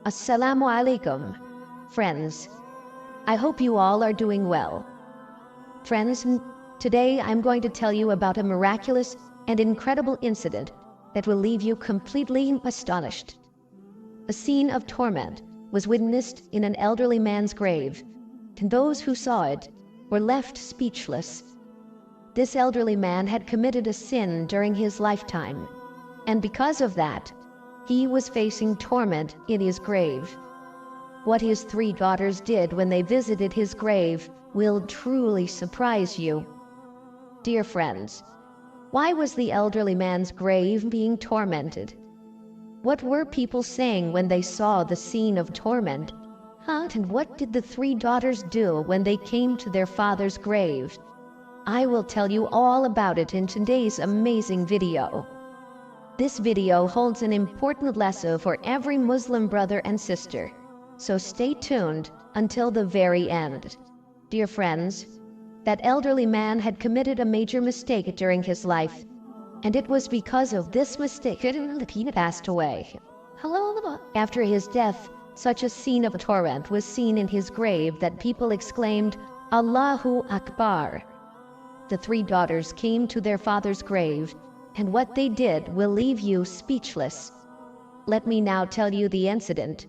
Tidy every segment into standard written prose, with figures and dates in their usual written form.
Assalamu alaikum, friends. I hope you all are doing well. Friends, today I'm going to tell you about a miraculous and incredible incident that will leave you completely astonished. A scene of torment was witnessed in an elderly man's grave, and those who saw it were left speechless. This elderly man had committed a sin during his lifetime, and because of that, he was facing torment in his grave. What his 3 daughters did when they visited his grave will truly surprise you. Dear friends, why was the elderly man's grave being tormented? What were people saying when they saw the scene of torment? And what did the 3 daughters do when they came to their father's grave? I will tell you all about it in today's amazing video. This video holds an important lesson for every Muslim brother and sister, so stay tuned until the very end. Dear friends, that elderly man had committed a major mistake during his life, and it was because of this mistake that he passed away. After his death, such a scene of torment was seen in his grave that people exclaimed, Allahu Akbar. The 3 daughters came to their father's grave, and what they did will leave you speechless. Let me now tell you the incident.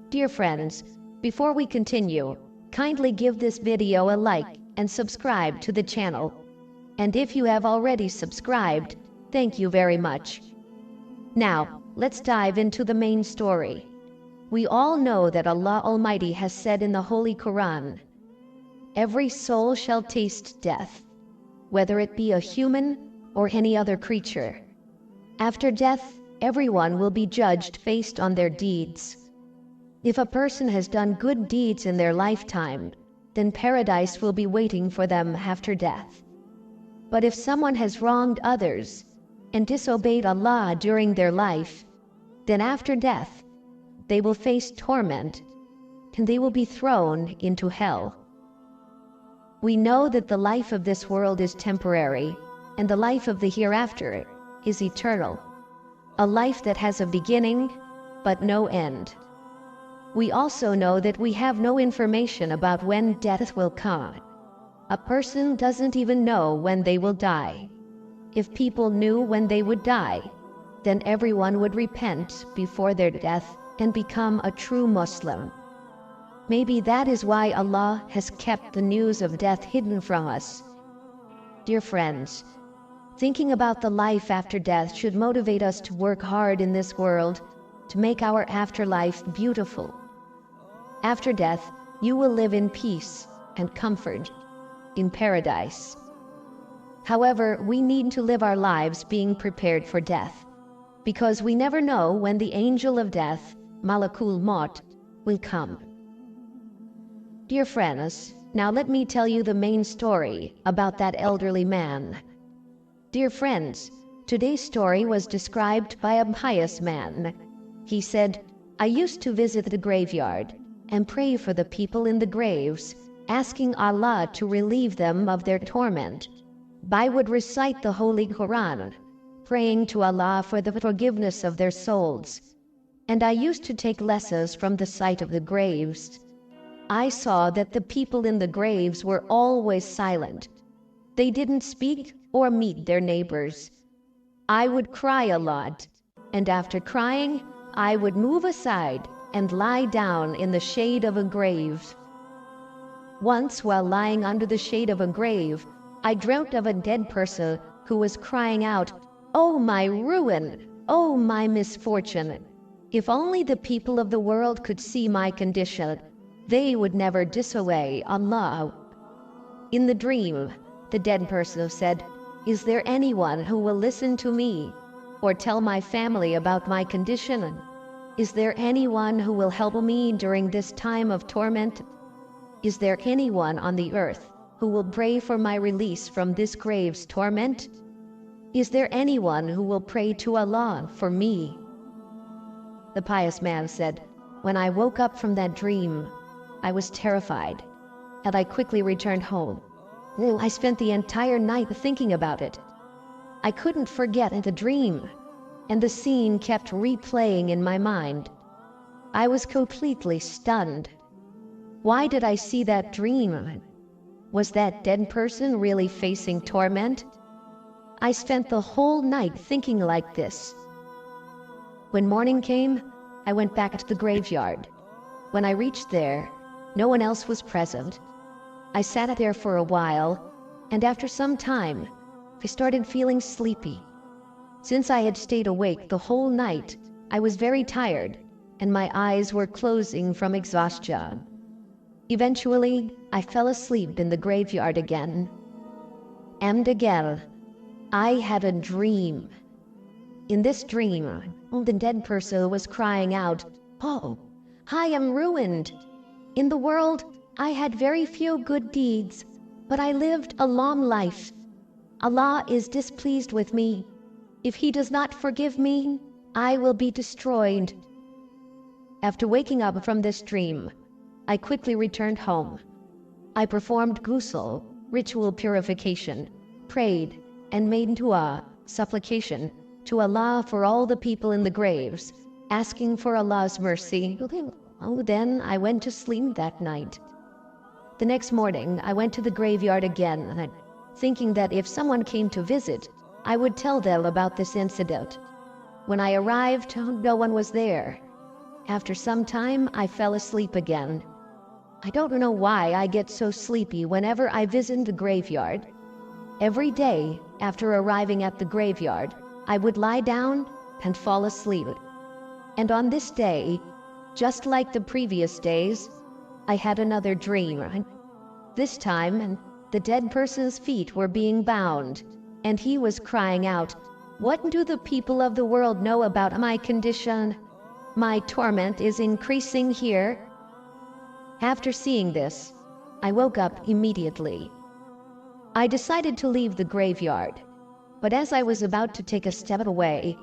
Dear friends, before we continue, kindly give this video a like and subscribe to the channel. And if you have already subscribed, thank you very much. Now, let's dive into the main story. We all know that Allah Almighty has said in the Holy Quran, "Every soul shall taste death, whether it be a human or any other creature. After death, everyone will be judged based on their deeds. If a person has done good deeds in their lifetime, then paradise will be waiting for them after death. But if someone has wronged others and disobeyed Allah during their life, then after death, they will face torment, and they will be thrown into hell." We know that the life of this world is temporary, and the life of the hereafter is eternal, a life that has a beginning but no end. We also know that we have no information about when death will come. A person doesn't even know when they will die. If people knew when they would die, then everyone would repent before their death and become a true Muslim. Maybe that is why Allah has kept the news of death hidden from us. Dear friends, thinking about the life after death should motivate us to work hard in this world to make our afterlife beautiful. After death, you will live in peace and comfort in paradise. However, we need to live our lives being prepared for death, because we never know when the angel of death, Malakul Maut, will come. Dear friends, now let me tell you the main story about that elderly man. Dear friends, today's story was described by a pious man. He said, "I used to visit the graveyard and pray for the people in the graves, asking Allah to relieve them of their torment. I would recite the Holy Quran, praying to Allah for the forgiveness of their souls. And I used to take lessons from the sight of the graves. I saw that the people in the graves were always silent. They didn't speak or meet their neighbors. I would cry a lot, and after crying, I would move aside and lie down in the shade of a grave. Once, while lying under the shade of a grave, I dreamt of a dead person who was crying out, 'Oh, my ruin! Oh, my misfortune! If only the people of the world could see my condition, they would never disobey Allah.' In the dream, the dead person said, 'Is there anyone who will listen to me or tell my family about my condition? Is there anyone who will help me during this time of torment? Is there anyone on the earth who will pray for my release from this grave's torment? Is there anyone who will pray to Allah for me?' The pious man said, 'When I woke up from that dream, I was terrified, and I quickly returned home. I spent the entire night thinking about it. I couldn't forget the dream, and the scene kept replaying in my mind. I was completely stunned. Why did I see that dream? Was that dead person really facing torment? I spent the whole night thinking like this. When morning came, I went back to the graveyard. When I reached there, no one else was present. I sat there for a while, and after some time, I started feeling sleepy. Since I had stayed awake the whole night, I was very tired, and my eyes were closing from exhaustion. Eventually, I fell asleep in the graveyard again. And again, I had a dream. In this dream, the dead person was crying out, "Oh, I am ruined. In the world, I had very few good deeds, but I lived a long life. Allah is displeased with me. If He does not forgive me, I will be destroyed." After waking up from this dream, I quickly returned home. I performed ghusl, ritual purification, prayed, and made dua, supplication, to Allah for all the people in the graves, asking for Allah's mercy. Then I went to sleep that night. The next morning, I went to the graveyard again, thinking that if someone came to visit, I would tell them about this incident. When I arrived, no one was there. After some time, I fell asleep again. I don't know why I get so sleepy whenever I visit the graveyard. Every day, after arriving at the graveyard, I would lie down and fall asleep. And on this day, just like the previous days, I had another dream. This time, the dead person's feet were being bound, and he was crying out, "What do the people of the world know about my condition? My torment is increasing here." After seeing this, I woke up immediately. I decided to leave the graveyard, but as I was about to take a step away,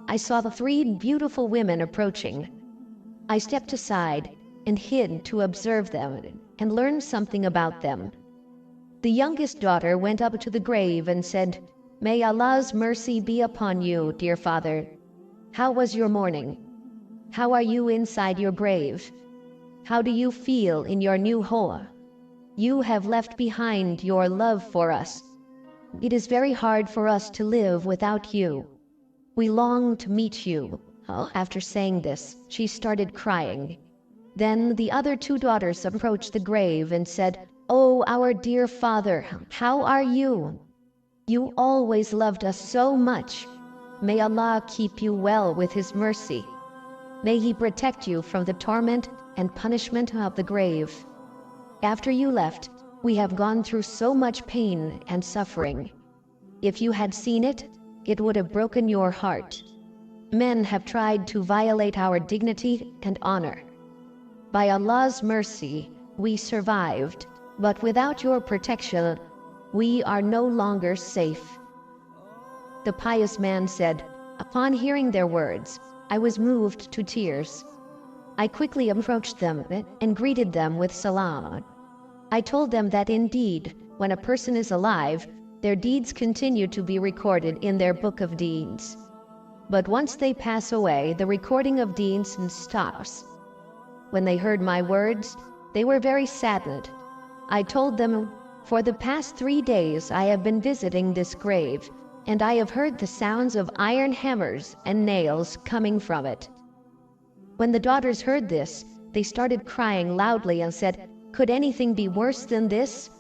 I saw the three beautiful women approaching. I stepped aside and hid to observe them and learn something about them. The youngest daughter went up to the grave and said, "May Allah's mercy be upon you, dear father. How was your morning? How are you inside your grave? How do you feel in your new home? You have left behind your love for us. It is very hard for us to live without you. We long to meet you." After saying this, she started crying. Then the other two daughters approached the grave and said, "Oh, our dear father, how are you? You always loved us so much. May Allah keep you well with His mercy. May He protect you from the torment and punishment of the grave. After you left, we have gone through so much pain and suffering. If you had seen it, it would have broken your heart. Men have tried to violate our dignity and honor. By Allah's mercy, we survived, but without your protection, we are no longer safe." The pious man said, "Upon hearing their words, I was moved to tears. I quickly approached them and greeted them with salam. I told them that indeed, when a person is alive, their deeds continue to be recorded in their book of deeds. But once they pass away, the recording of deeds stops." When they heard my words, they were very saddened. I told them, "For the past 3 days I have been visiting this grave, and I have heard the sounds of iron hammers and nails coming from it." When the daughters heard this, they started crying loudly and said, "Could anything be worse than this?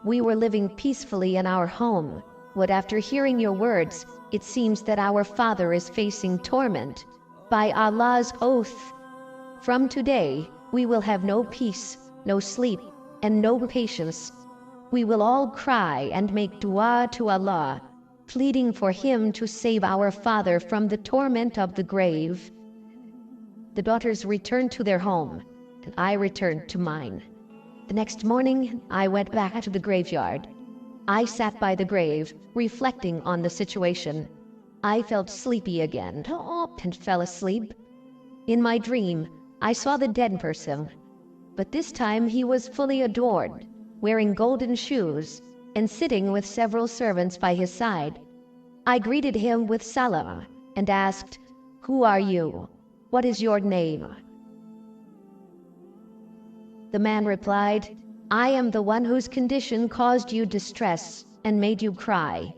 We were living peacefully in our home, but after hearing your words, it seems that our father is facing torment. By Allah's oath, from today we will have no peace, no sleep, and no patience. We will all cry and make dua to Allah, pleading for Him to save our father from the torment of the grave." The daughters returned to their home, and I returned to mine. The next morning, I went back to the graveyard. I sat by the grave, reflecting on the situation. I felt sleepy again, and fell asleep. In my dream, I saw the dead person, but this time he was fully adorned, wearing golden shoes, and sitting with several servants by his side. I greeted him with salam, and asked, "Who are you? What is your name?" The man replied, I am the one whose condition caused you distress and made you cry.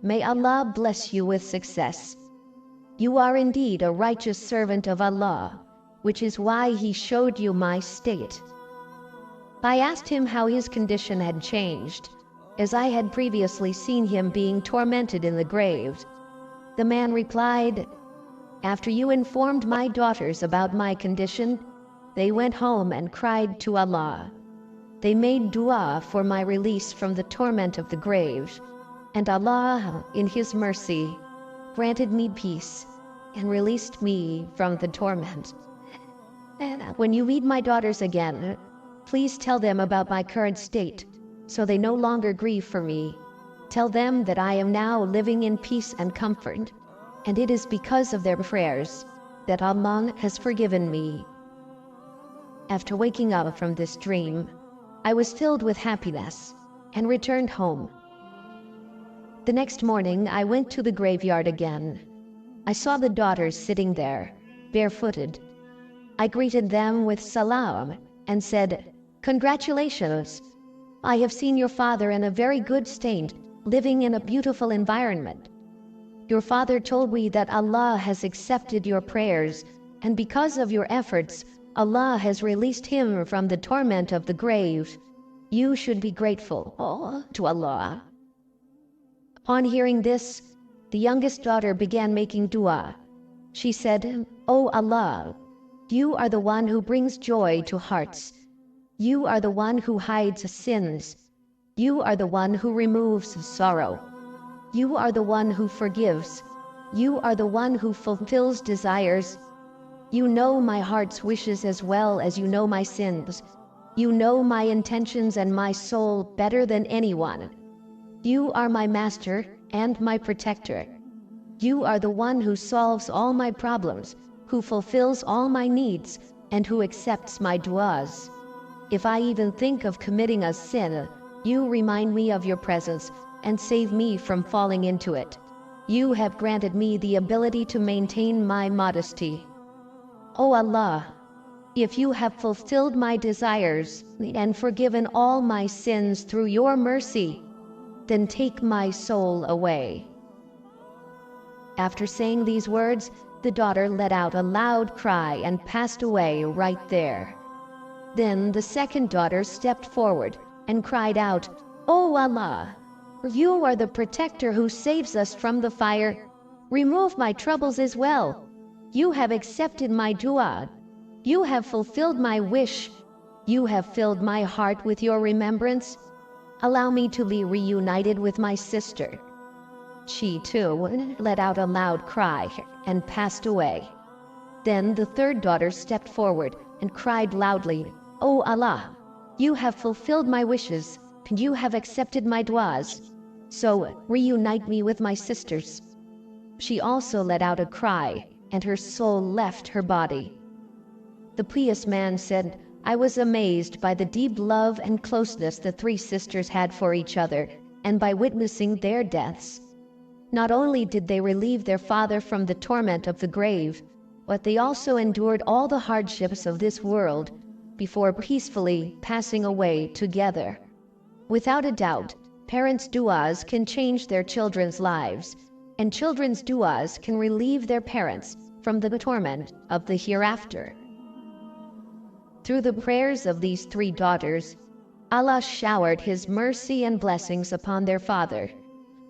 May Allah bless you with success. You are indeed a righteous servant of Allah, which is why He showed you my state. I asked him how his condition had changed, as I had previously seen him being tormented in the grave. The man replied, After you informed my daughters about my condition, they went home and cried to Allah. They made dua for my release from the torment of the grave, and Allah, in His mercy, granted me peace and released me from the torment. And when you meet my daughters again, please tell them about my current state, so they no longer grieve for me. Tell them that I am now living in peace and comfort, and it is because of their prayers that Allah has forgiven me. After waking up from this dream, I was filled with happiness and returned home. The next morning, I went to the graveyard again. I saw the daughters sitting there, barefooted. I greeted them with salam and said, Congratulations! I have seen your father in a very good state, living in a beautiful environment. Your father told me that Allah has accepted your prayers, and because of your efforts, Allah has released him from the torment of the grave. You should be grateful to Allah. Upon hearing this, the youngest daughter began making dua. She said, O Allah, you are the one who brings joy to hearts. You are the one who hides sins. You are the one who removes sorrow. You are the one who forgives. You are the one who fulfills desires. You know my heart's wishes as well as you know my sins. You know my intentions and my soul better than anyone. You are my master and my protector. You are the one who solves all my problems, who fulfills all my needs, and who accepts my duas. If I even think of committing a sin, you remind me of your presence and save me from falling into it. You have granted me the ability to maintain my modesty. O Allah, if you have fulfilled my desires and forgiven all my sins through your mercy, then take my soul away. After saying these words, the daughter let out a loud cry and passed away right there. Then the second daughter stepped forward and cried out, O Allah, you are the protector who saves us from the fire. Remove my troubles as well. You have accepted my dua. You have fulfilled my wish. You have filled my heart with your remembrance. Allow me to be reunited with my sister. She too let out a loud cry and passed away. Then the third daughter stepped forward and cried loudly, O Allah, you have fulfilled my wishes and you have accepted my duas. So reunite me with my sisters. She also let out a cry and her soul left her body. The pious man said, I was amazed by the deep love and closeness the three sisters had for each other, and by witnessing their deaths. Not only did they relieve their father from the torment of the grave, but they also endured all the hardships of this world before peacefully passing away together. Without a doubt, parents' duas can change their children's lives, and children's duas can relieve their parents from the torment of the hereafter. Through the prayers of these three daughters, Allah showered His mercy and blessings upon their father,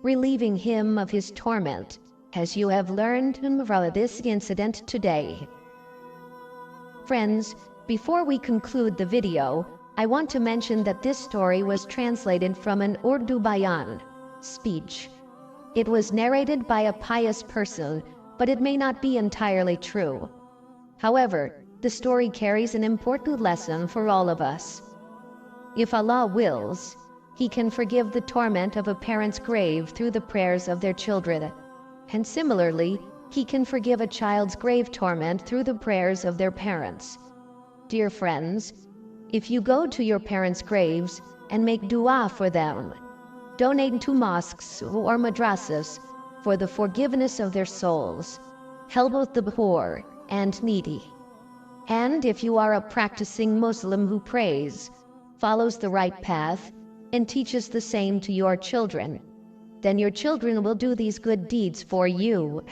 relieving him of his torment, as you have learned from this incident today. Friends, before we conclude the video, I want to mention that this story was translated from an Urdu bayan, speech. It was narrated by a pious person, but it may not be entirely true. However, the story carries an important lesson for all of us. If Allah wills, He can forgive the torment of a parent's grave through the prayers of their children, and similarly, He can forgive a child's grave torment through the prayers of their parents. Dear friends, if you go to your parents' graves and make dua for them, donate to mosques or madrasas for the forgiveness of their souls, help both the poor and needy. And if you are a practicing Muslim who prays, follows the right path, and teaches the same to your children, then your children will do these good deeds for you